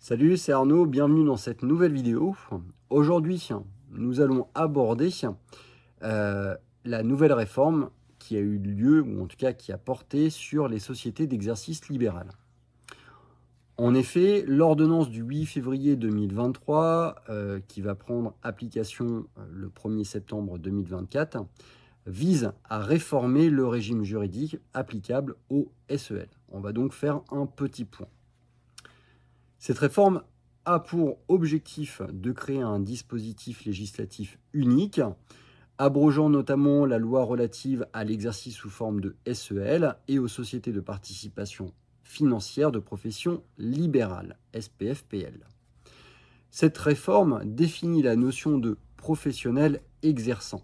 Salut, c'est Arnaud, bienvenue dans cette nouvelle vidéo. Aujourd'hui, nous allons aborder la nouvelle réforme qui a eu lieu, ou en tout cas qui a porté sur les sociétés d'exercice libéral. En effet, l'ordonnance du 8 février 2023, qui va prendre application le 1er septembre 2024, vise à réformer le régime juridique applicable aux SEL. On va donc faire un petit point. Cette réforme a pour objectif de créer un dispositif législatif unique, abrogeant notamment la loi relative à l'exercice sous forme de SEL et aux sociétés de participation financière de profession libérale, SPFPL. Cette réforme définit la notion de professionnel exerçant.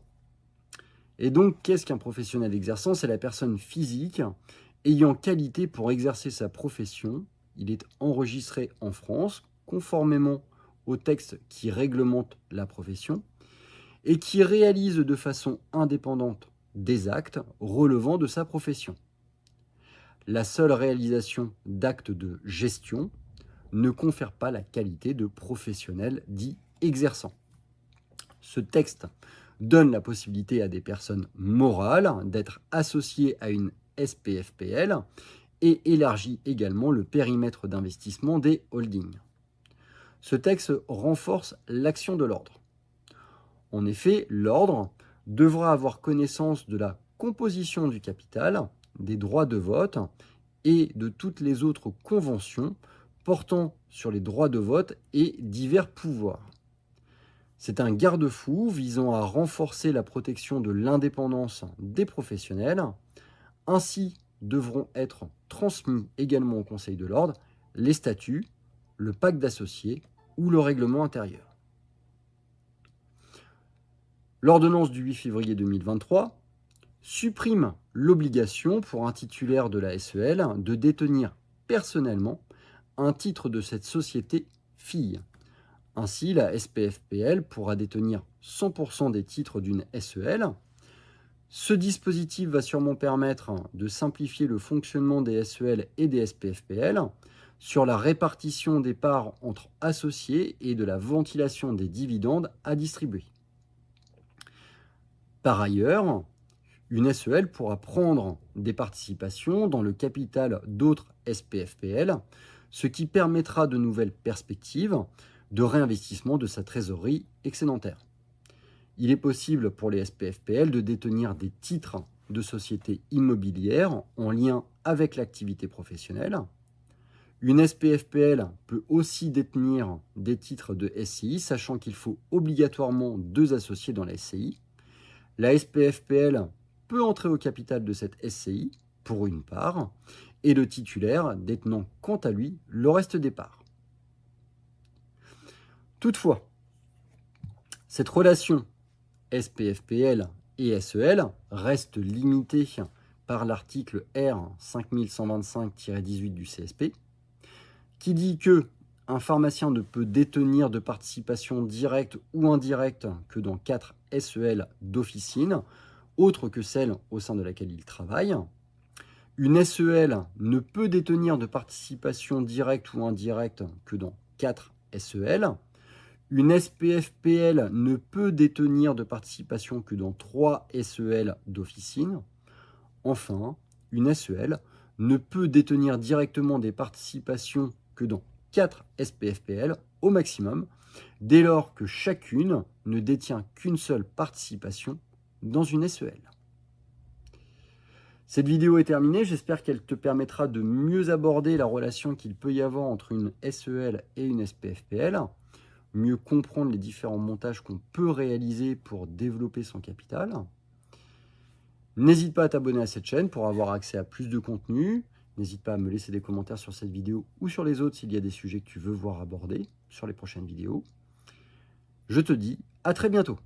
Et donc, qu'est-ce qu'un professionnel exerçant? C'est la personne physique ayant qualité pour exercer sa profession. Il est enregistré en France, conformément au texte qui réglemente la profession, et qui réalise de façon indépendante des actes relevant de sa profession. La seule réalisation d'actes de gestion ne confère pas la qualité de professionnel dit exerçant. Ce texte donne la possibilité à des personnes morales d'être associées à une SPFPL et élargit également le périmètre d'investissement des holdings. Ce texte renforce l'action de l'ordre. En effet, l'ordre devra avoir connaissance de la composition du capital, des droits de vote et de toutes les autres conventions portant sur les droits de vote et divers pouvoirs. C'est un garde-fou visant à renforcer la protection de l'indépendance des professionnels. Ainsi devront être transmis également au Conseil de l'ordre les statuts, le pacte d'associés ou le règlement intérieur. L'ordonnance du 8 février 2023 supprime l'obligation pour un titulaire de la SEL de détenir personnellement un titre de cette société fille. Ainsi, la SPFPL pourra détenir 100% des titres d'une SEL. Ce dispositif va sûrement permettre de simplifier le fonctionnement des SEL et des SPFPL sur la répartition des parts entre associés et de la ventilation des dividendes à distribuer. Par ailleurs, une SEL pourra prendre des participations dans le capital d'autres SPFPL, ce qui permettra de nouvelles perspectives de réinvestissement de sa trésorerie excédentaire. Il est possible pour les SPFPL de détenir des titres de sociétés immobilières en lien avec l'activité professionnelle. Une SPFPL peut aussi détenir des titres de SCI, sachant qu'il faut obligatoirement 2 associés dans la SCI. La SPFPL peut entrer au capital de cette SCI pour une part, et le titulaire détenant quant à lui le reste des parts. Toutefois, cette relation SPFPL et SEL reste limitée par l'article R 5125-18 du CSP, qui dit que un pharmacien ne peut détenir de participation directe ou indirecte que dans 4 SEL d'officine, autre que celle au sein de laquelle il travaille. Une SEL ne peut détenir de participation directe ou indirecte que dans 4 SEL. Une SPFPL ne peut détenir de participation que dans 3 SEL d'officine. Enfin, une SEL ne peut détenir directement des participations que dans 4 SPFPL au maximum, dès lors que chacune ne détient qu'une seule participation dans une SEL. Cette vidéo est terminée, j'espère qu'elle te permettra de mieux aborder la relation qu'il peut y avoir entre une SEL et une SPFPL, mieux comprendre les différents montages qu'on peut réaliser pour développer son capital. N'hésite pas à t'abonner à cette chaîne pour avoir accès à plus de contenu. N'hésite pas à me laisser des commentaires sur cette vidéo ou sur les autres s'il y a des sujets que tu veux voir abordés sur les prochaines vidéos. Je te dis à très bientôt.